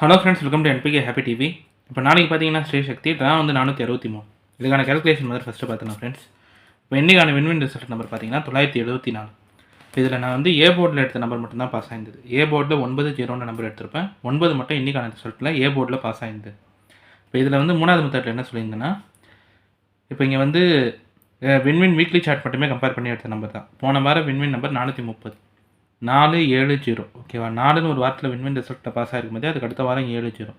Hello friends, welcome to NPK happy TV. இப்போ நாளைக்கு பார்த்தீங்கன்னா ஸ்ரீ சக்தி தான் வந்து 463. இதுக்கான கேல்குலேஷன் முதல்ல ஃபஸ்ட்டு பார்த்துக்கலாம் ஃப்ரெண்ட்ஸ். இப்போ இன்றைக்கான வின்வின் ரிசல்ட் நம்பர் பார்த்தீங்கன்னா 974. இப்போ இதில் நான் வந்து ஏ போர்டில் எடுத்த நம்பர் மட்டும்தான் பாஸ் ஆயிருந்தது. ஏ போர்டில் 90 நம்பர் எடுத்திருப்பேன். 9 மட்டும் இன்றைக்கான ரிசல்ட்டில் ஏ போர்டில் பாஸ் ஆயிருந்தது. இப்போ இதில் வந்து மூணாவது மெத்தடில் என்ன சொல்லியிருந்தேன்னா, இப்போ இங்கே வந்து வின்வின் வீக்லி சார்ட் மட்டுமே கம்பேர் பண்ணி எடுத்த நம்பர் தான். போன வாரம் வின்வின் நம்பர் 430 470. ஓகேவா, 4ன்னு ஒரு வாரத்தில் வின்வின் ரிசல்ட்டில் பாஸ் ஆகிருக்கும் போதே அதுக்கு அடுத்த வாரம் 70.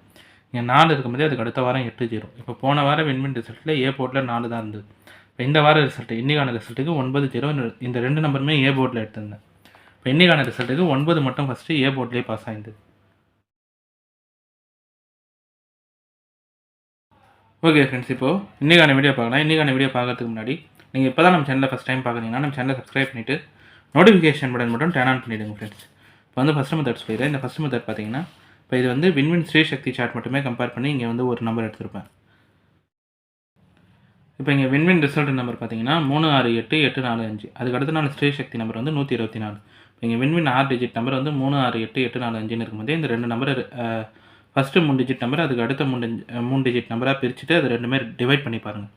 இங்கே 4 இருக்கும்போதே அதுக்கு அடுத்த வாரம் 80. இப்போ போன வாரம் வின்வின் ரிசல்ட்டில் ஏ போர்ட்டில் 4 தான் இருந்தது. இப்போ இந்த வார ரிசல்ட்டு இன்றைக்கான ரிசல்ட்டுக்கு 90. இந்த ரெண்டு நம்பருமே ஏ போர்ட்டில் எடுத்திருந்தேன். இப்போ இன்றைக்கான ரிசல்ட்டுக்கு 9 மட்டும் first A போர்ட்லேயே pass ஆகிருந்தது. Okay friends, இப்போது இன்றைக்கான வீடியோ பார்க்கலாம். இன்றைக்கான வீடியோ பார்க்கறதுக்கு முன்னாடி நீங்கள் இப்போ தான் நம்ம சேனலில் ஃபஸ்ட் டைம் பார்க்குறீங்கன்னா நம்ம சேனலை சப்ஸ்கிரைப் பண்ணிவிட்டு நோட்டிஃபிகேஷன் பட்டன் மட்டும் டர்ன் ஆன் பண்ணிவிடுங்க ஃப்ரெண்ட்ஸ். இப்போ வந்து ஃபஸ்ட் மெத்தட் சொல்லிடுறேன். இந்த ஃபஸ்ட் மெத்தட் பார்த்தீங்கன்னா, இப்போ இது வந்து வின்வின் ஸ்ரீ சக்தி சார்ட் மட்டுமே கம்பேர் பண்ணி இங்கே வந்து ஒரு நம்பர் எடுத்திருப்பேன். இப்போ இங்கே வின்வின் ரிசல்ட் நம்பர் பார்த்தீங்கன்னா 368845. அதுக்கு அடுத்த நாள் ஸ்ரீ சக்தி நம்பர் வந்து 124. இப்போ இங்கே வின்வின் 6 டிஜிட் நம்பர் வந்து 368845 இருக்கும்போது இந்த ரெண்டு நம்பர் ஃபஸ்ட்டு 3 டிஜிட் நம்பர் அதுக்கு அடுத்த 3 டிஜிட் நம்பராக பிரிச்சுட்டு அது ரெண்டுமே டிவைட் பண்ணி பாருங்கள்.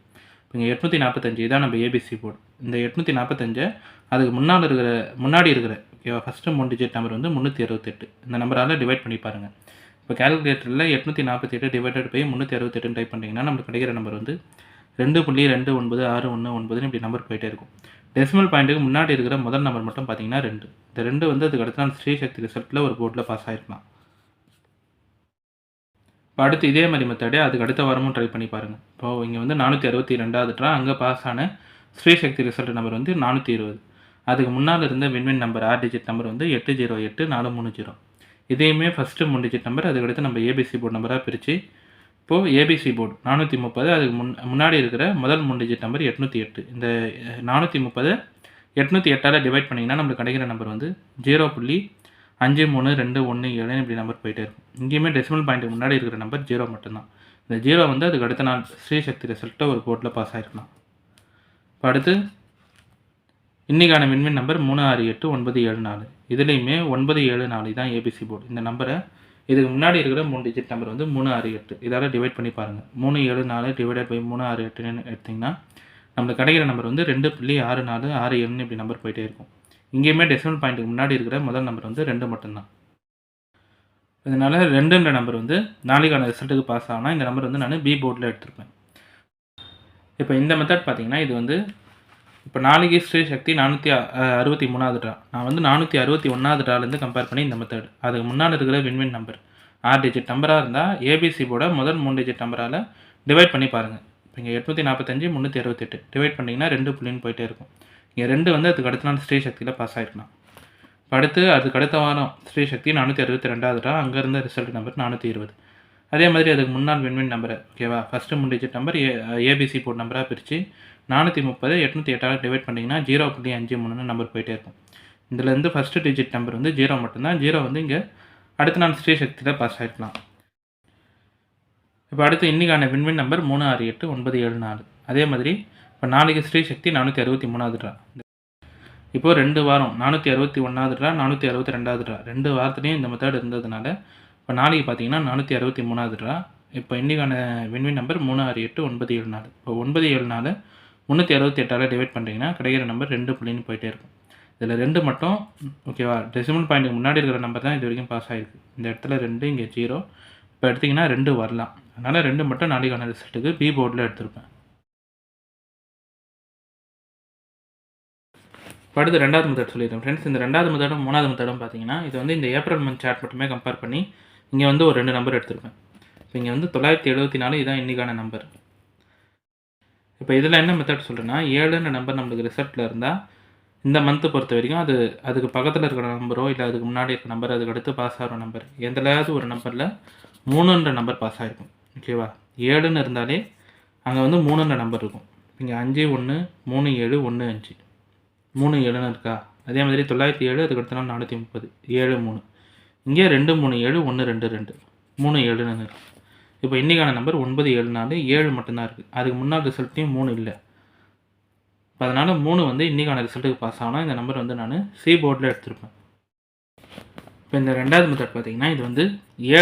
இப்போ இங்கே 845 தான் நம்ம ஏபிசி போர்டு. இந்த 845 அதுக்கு முன்னாடி இருக்கிற ஓகேவா ஃபஸ்ட்டு 3 டிஜிட் நம்பர் வந்து 368. இந்த நம்பரால் டிவைட் பண்ணி பாருங்கள். இப்போ கேல்குலேட்டரில் 848 டிவைடட் பை 368 டைப் பண்ணிங்கன்னா நம்மளுக்கு கிடைக்கிற நம்பர் வந்து 2.2961 இப்படி நம்பர் போயிட்டே இருக்கும். டெசிமல் பாயிண்ட்டுக்கு முன்னாடி இருக்கிற முதல் நம்பர் மட்டும் பார்த்தீங்கன்னா 2. இந்த 2 வந்து அதுக்கு அடுத்த நாள் ஸ்ரீ சக்தி ரிசல்ட்டில் ஒரு போர்ட்டில் பாஸ் ஆகிருக்கலாம். இப்போ அடுத்து இதே மாதிரி மெத்தடே அதுக்கு அடுத்த வாரமும் ட்ரை பண்ணி பாருங்கள். இப்போது இங்கே வந்து 462வது ட்ரா அங்கே பாஸ் ஆன ஸ்ரீ சக்தி ரிசல்ட் நம்பர் வந்து 420. அதுக்கு முன்னால் இருந்த வின்வின் நம்பர் 6 டிஜிட் நம்பர் வந்து 808430. இதையுமே ஃபஸ்ட்டு 3 டிஜிட் நம்பர் அதுக்கடுத்து நம்ம ஏபிசி போர்டு நம்பராக பிரித்து இப்போது ஏபிசி போர்டு 430. அதுக்கு முன்னாடி இருக்கிற முதல் 3 டிஜிட் நம்பர் 808. இந்த 430 808ஆல் டிவைட் பண்ணிங்கன்னா நம்மளுக்கு கிடைக்கிற நம்பர் வந்து 0.53217 இப்படி நம்பர் போயிட்டே இருக்கும். இங்கேயுமே டெசிமல் பாயிண்ட்டுக்கு முன்னாடி இருக்கிற நம்பர் 0 மட்டும்தான். இந்த 0 வந்து அதுக்கு அடுத்த நாள் ஸ்ரீ சக்தி ரிசல்ட்டை ஒரு போர்ட்டில் பாஸ் ஆகிருக்கலாம். இப்போ அடுத்து இன்றைக்கான வின்வின் நம்பர் 368974. இதுலேயுமே 974 தான் ஏபிசி போர்டு. இந்த நம்பரை இதுக்கு முன்னாடி இருக்கிற 3 டிஜிட் நம்பர் வந்து 368. இதால் டிவைட் பண்ணி பாருங்கள். 374 டிவைடட் பை 368 எடுத்திங்கன்னா நம்மளுக்கு கிடைக்கிற நம்பர் வந்து 2.6467 இப்படி நம்பர் போயிட்டே இருக்கும். இங்கேயுமே டெசிமல் பாயிண்ட்டுக்கு முன்னாடி இருக்கிற முதல் நம்பர் வந்து 2 மட்டும்தான். இதனால் 2ன்ற நம்பர் வந்து நாளைக்கான ரிசல்ட்டுக்கு பாஸ் ஆனால் இந்த நம்பர் வந்து நான் பி போர்டில் எடுத்திருப்பேன். இப்போ இந்த மெத்தட் பார்த்தீங்கன்னா இது வந்து இப்போ நாளைக்கு ஸ்ரீ சக்தி 463வது ட்ரா. நான் வந்து 461வது ட்ராலேருந்து கம்பேர் பண்ணி இந்த மெத்தட். அதுக்கு முன்னால் இருக்கிற வின்வின் நம்பர் 6 டிஜிட் நம்பராக இருந்தால் ஏபிசி போர்டை முதல் 3 டிஜிட் நம்பரால் டிவைட் பண்ணி பாருங்கள். இப்போ இங்கே 845 368 டிவைட் பண்ணிங்கன்னா 2 போயிட்டே இருக்கும். இங்கே 2 வந்து அதுக்கு அடுத்த நாள் ஸ்ரீ சக்தியில் பாஸ் ஆகிருக்கலாம். இப்போ அதுக்கு அடுத்த வாரம் ஸ்ரீ சக்தி 462வது ட்ரா அங்கே இருந்த ரிசல்ட் நம்பர் 420. அதே மாதிரி அதுக்கு முன்னாள் வின்வின் நம்பரை ஓகேவா first 3 digit number ABC board நம்பராக பிரித்து 430 808ஆல் டிவைட் பண்ணிங்கன்னா 0.53 நம்பர் போயிட்டே இருக்கும். இதுலேருந்து ஃபஸ்ட்டு டிஜிட் நம்பர் வந்து 0 மட்டும்தான். 0 வந்து இங்கே அடுத்த நாள் ஸ்ரீ சக்தியில் பாஸ் ஆகிருக்கலாம். இப்போ அடுத்து இன்றைக்கான வின்வின் நம்பர் 368974. அதே மாதிரி இப்போ நாளைக்கு ஸ்ரீ சக்தி 463வது ட்ரா. இப்போது 2 வாரம் 461வது ட்ரா 462வது ட்ரா 2 வாரத்துலேயும் இந்த மெத்தட் இருந்ததுனால இப்போ நாளைக்கு பார்த்தீங்கன்னா 463வது ட்ரா. இப்போ இன்றைக்கான வின்வின் நம்பர் 368974. இப்போ 974 368ஆல் டிவைட் பண்ணுறீங்கன்னா கிடைக்கிற நம்பர் 2 போயிட்டே இருக்கும். இதில் 2 மட்டும் ஓகேவா டெசிமல் பாயிண்ட்டுக்கு முன்னாடி இருக்கிற நம்பர் தான் இது வரைக்கும் பாஸ் ஆகிருக்கு. இந்த இடத்துல 2 இங்கே 0. இப்போ எடுத்திங்கன்னா 2 வரலாம். அதனால் 2 மட்டும் நாளைக்கான ரிசல்ட்டுக்கு பி போர்டில் எடுத்திருப்பேன். அடுத்து ரெண்டாவது மெத்தட் சொல்லிடுறேன் ஃப்ரெண்ட்ஸ். இந்த ரெண்டாவது மெத்தடும் மூணாவது மெத்தடும் பார்த்தீங்கன்னா இது வந்து இந்த ஏப்ரல் மந்த் சார்ட் மட்டுமே கம்பேர் பண்ணி இங்கே வந்து ஒரு 2 நம்பர் எடுத்திருப்பேன். இப்போ இங்கே வந்து 974 இதுதான் இன்றைக்கான நம்பர். இப்போ இதில் என்ன மெத்தட் சொல்கிறேன்னா 7ன்ற நம்பர் நம்மளுக்கு ரிசல்ட்டில் இருந்தால் இந்த மந்த்து பொறுத்த வரைக்கும் அதுக்கு பக்கத்தில் இருக்கிற நம்பரோ இல்லை அதுக்கு முன்னாடி இருக்கிற நம்பர் அதுக்கு அடுத்து பாஸ் ஆகிற நம்பர் எந்தலையாவது ஒரு நம்பரில் 3ன்ற நம்பர் பாஸ் ஆகிருக்கும். ஓகேவா 7ன்னு இருந்தாலே அங்கே வந்து 3ன்ற நம்பர் இருக்கும். இங்கே 51 37 15 37ன்னு இருக்கா. அதே மாதிரி 907 அதுக்கு அடுத்த நாள் 430 73. இங்கே 237 122 37ன்னு இருக்குது. இப்போ இன்றைக்கான நம்பர் 974 7 மட்டும்தான் இருக்குது. அதுக்கு முன்னாள் ரிசல்ட்டையும் 3 இல்லை. இப்போ அதனால் 3 வந்து இன்றைக்கான ரிசல்ட்டுக்கு பாஸ் ஆனால் இந்த நம்பர் வந்து நான் சி போர்டில் எடுத்திருப்பேன். இப்போ இந்த ரெண்டாவது மெத்தட் பார்த்தீங்கன்னா இது வந்து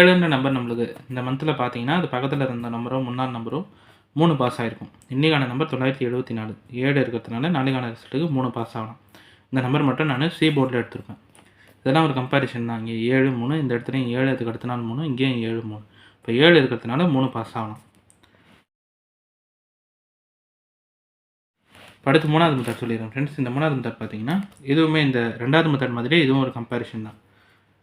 7ன்ற நம்பர் நம்மளுக்கு இந்த மந்தில் பார்த்தீங்கன்னா அது பக்கத்தில் இருந்த நம்பரோ முன்னாள் நம்பரோ 3 பாஸ் ஆகிருக்கும். இன்றைக்கான நம்பர் 974 7 இருக்கிறதுனால நாளைக்கான ரிசல்ட்டுக்கு 3 பாஸ் ஆகலாம். இந்த நம்பர் மட்டும் நான் சி போர்டில் எடுத்திருப்பேன். இதெல்லாம் ஒரு கம்பேரிஷன் தான். இங்கே 7 3 இந்த இடத்துலையும் 7 அதுக்கு அடுத்த நாள் 3 இங்கேயும் 7 3 இப்போ 7 இருக்கிறதுனால 3 பாஸ் ஆகலாம். இப்போ அடுத்து 3வது மெத்தட் சொல்லிடுறேன் ஃப்ரெண்ட்ஸ். இந்த 3வது மெத்தட் பார்த்தீங்கன்னா இதுவுமே இந்த 2வது மெத்தட் மாதிரியே இதுவும் ஒரு கம்பேரிஷன் தான்.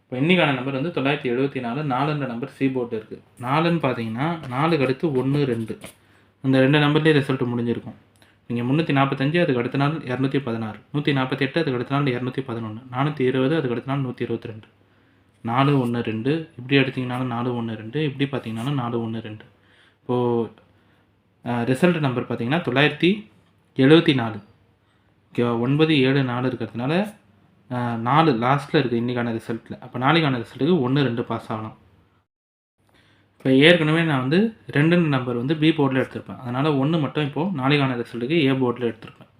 இப்போ இன்றைக்கான நம்பர் வந்து 974 4ன்ற நம்பர் சி போர்டு இருக்குது. 4ன்னு பார்த்தீங்கன்னா 4க்கு அடுத்து 1 2 இந்த 2 நம்பர்லேயே ரிசல்ட் முடிஞ்சிருக்கும். நீங்கள் 345 அதுக்கு அடுத்த நாள் 216 148 அதுக்கு அடுத்த நாள் 211 420 அதுக்கு அடுத்த நாள் 122 4 1 2 இப்படி எடுத்திங்கனாலும் 4 1 2 இப்படி பார்த்தீங்கன்னாலும் 4 1 2. இப்போது ரிசல்ட் நம்பர் பார்த்தீங்கன்னா 974 ஓகேவா. 9 7 4 இருக்கிறதுனால 4 லாஸ்ட்டில் இருக்குது இன்றைக்கான ரிசல்ட்டில். அப்போ நாளைக்கான ரிசல்ட்டுக்கு 1 2 பாஸ் ஆகலாம். இப்போ ஏற்கனவே நான் வந்து 2 நம்பர் வந்து பி போர்டில் எடுத்திருப்பேன். அதனால் 1 மட்டும் இப்போது நாளைக்கான ரிசல்ட்டுக்கு ஏ போர்டில் எடுத்திருப்பேன்.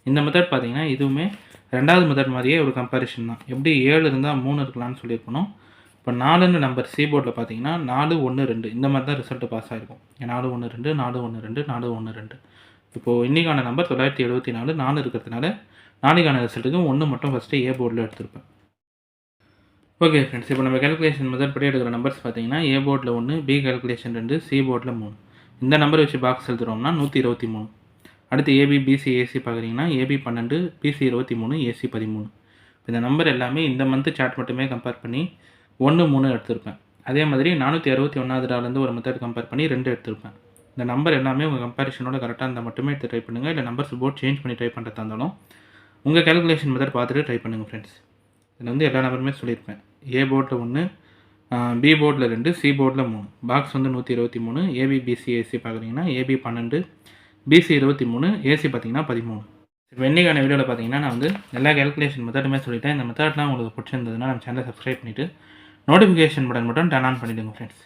இந்த மெத்தட் பார்த்தீங்கன்னா இதுவுமே 2வது மெத்தட் மாதிரியே ஒரு கம்பேரிஷன் தான். எப்படி 7 இருந்தால் 3 இருக்கலாம்னு சொல்லியிருக்கணும். இப்போ 4ன்ற நம்பர் சி போர்டில் பார்த்தீங்கன்னா 4 1 2 இந்த மாதிரி தான் ரிசல்ட்டு பாஸ் ஆகிருக்கும். 4 1 2 4 1 2 4 1 2. இப்போது இன்றைக்கான நம்பர் 974 4 இருக்கிறதுனால நாளைக்கான ரிசல்ட்டுக்கு 1 மட்டும் ஃபஸ்ட்டு ஏ போர்டில் எடுத்திருப்பேன். ஓகே ஃப்ரெண்ட்ஸ், இப்போ நம்ம கேல்குலேஷன் மெத்தட் படி எடுக்கிற நம்பர்ஸ் பார்த்தீங்கன்னா ஏ போர்டில் 1 பி கேல்குலேஷன் 2 சி போர்டில் 3. இந்த நம்பர் வச்சு பாக்ஸ் எழுதுகிறோம்னா 123. அடுத்து ஏபி பிசி ஏசி பார்க்குறீங்கன்னா ஏபி 12 பிசி 23 ஏசி 13. இந்த நம்பர் எல்லாமே இந்த மந்த்து சார்ட் மட்டுமே கம்பேர் பண்ணி 1 3 எடுத்திருப்பேன். அதே மாதிரி 461வது நாள்லேருந்து ஒரு மெத்தட் கம்பேர் பண்ணி 2 எடுத்திருப்பேன். இந்த நம்பர் எல்லாமே உங்கள் கம்பேரிஷனோட கரெக்டாக இருந்தால் மட்டுமே எடுத்து ட்ரை பண்ணுங்கள். இல்லை நம்பர்ஸ் போர்ட் சேஞ்ச் பண்ணி ட்ரை பண்ணுறதா இருந்தாலும் உங்கள் கேல்குலேஷன் மெத்தட் பார்த்துட்டு ட்ரை பண்ணுங்கள் ஃப்ரெண்ட்ஸ். இதில் வந்து எல்லா நம்பருமே சொல்லியிருப்பேன். ஏ போர்டில் 1 பி போர்டில் 2 சி போர்டில் 3. பாக்ஸ் வந்து 123. ஏபி பிசி ஏசி பார்க்குறீங்கன்னா ஏபி 12 பிசி 23 ஏசி பார்த்தீங்கன்னா 13. இப்போ இன்றைக்கான வீடியோவில் பார்த்தீங்கன்னா நான் வந்து எல்லா கேல்குலேஷன் மெத்தடுமே சொல்லிட்டேன். இந்த மெத்தட்லாம் உங்களுக்கு பிடிச்சிருந்ததுன்னா நம்ம சேனலை சப்ஸ்கிரைப் பண்ணிவிட்டு நோட்டிஃபிகேஷன் பட்டன் மட்டும் டர்ன் ஆன் பண்ணிவிடுங்க ஃப்ரெண்ட்ஸ்.